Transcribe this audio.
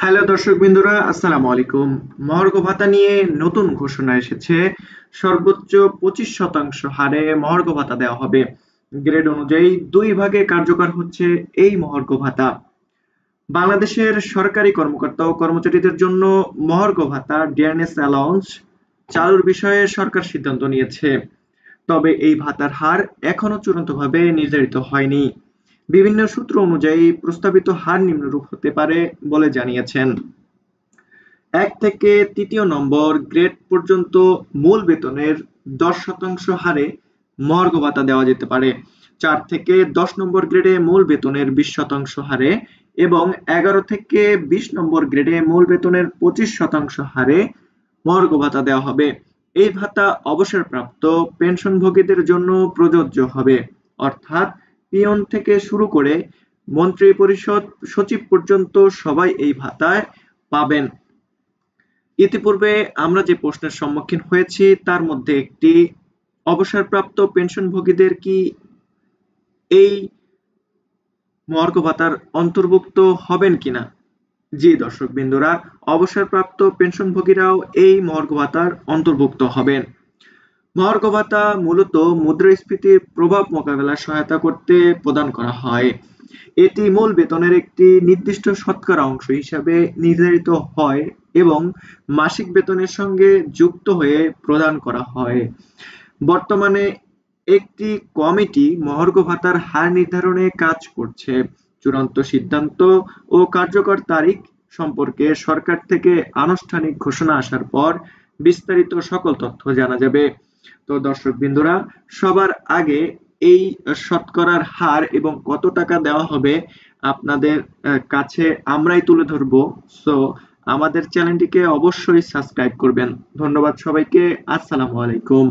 Hello দর্শক বিন্দুরা, আসসালামু আলাইকুম। মহার্ঘ ভাতা নিয়ে নতুন ঘোষণা এসেছে। সর্বোচ্চ 25% হারে মহার্ঘ ভাতা দেওয়া হবে। গ্রেড অনুযায়ী দুই ভাগে কার্যকর হচ্ছে এই মহার্ঘ ভাতা। বাংলাদেশের সরকারি কর্মকর্তা ও কর্মচারীদের জন্য মহার্ঘ ভাতা ডিয়ারনেস অ্যালাউন্স চালুর বিষয়ে সরকার সিদ্ধান্ত নিয়েছে। তবে এই ভাতার হার এখনো চূড়ান্তভাবে নির্ধারিত হয়নি। বিভিন্ন সূত্র অনুযায়ী প্রস্তাবিত হার নিম্নরূপ হতে পারে বলে জানিয়েছেন। ১ থেকে ৩য় নম্বর গ্রেড পর্যন্ত মূল বেতনের ১০% হারে মহার্ঘ ভাতা দেওয়া যেতে পারে। ৪ থেকে ১০ নম্বর গ্রেডে মূল বেতনের ২০% হারে এবং ১১ থেকে ২০ নম্বর গ্রেডে মূল বেতনের ২৫% হারে মহার্ঘ ভাতা দেওয়া হবে। এই ভাতা অবসরপ্রাপ্ত পেনশনভোগীদের জন্য প্রযোজ্য হবে। অর্থাৎ পিয়ন থেকে শুরু করে মন্ত্রিপরিষদ সচিব পর্যন্ত সবাই এই ভাতায় পাবেন। ইতিপূর্বে আমরা যে প্রশ্নের সম্মুখীন হয়েছি তার মধ্যে একটি, অবসরপ্রাপ্ত পেনশনভোগীদের কি এই মহার্ঘ ভাতার অন্তর্ভুক্ত হবেন কিনা? জি দর্শক বিন্দুরা, অবসরপ্রাপ্ত পেনশনভোগীরাও এই মহার্ঘ ভাতার অন্তর্ভুক্ত হবেন। মহার্ঘ ভাতা মূলত মুদ্রাস্ফীতির প্রভাব মোকাবেলায় সহায়তা করতে প্রদান করা হয়। এটি মূল বেতনের একটি নির্দিষ্ট শতকরা অংশ হিসাবে নির্ধারিত হয় এবং মাসিক বেতনের সঙ্গে যুক্ত হয়ে প্রদান করা হয়। বর্তমানে একটি কমিটি মহার্ঘ ভাতার হার নির্ধারণে কাজ করছে। চূড়ান্ত সিদ্ধান্ত ও কার্যকর তারিখ সম্পর্কে সরকার থেকে আনুষ্ঠানিক ঘোষণা আসার পর বিস্তারিত সকল তথ্য জানা যাবে। তো দর্শক বিন্দুরা, সবার আগে এই শতকরার হার এবং কত টাকা দেওয়া হবে আপনাদের কাছে আমরাই তুলে ধরবো। সো আমাদের চ্যানেলটিকে অবশ্যই সাবস্ক্রাইব করবেন। ধন্যবাদ সবাইকে। আসসালামু আলাইকুম।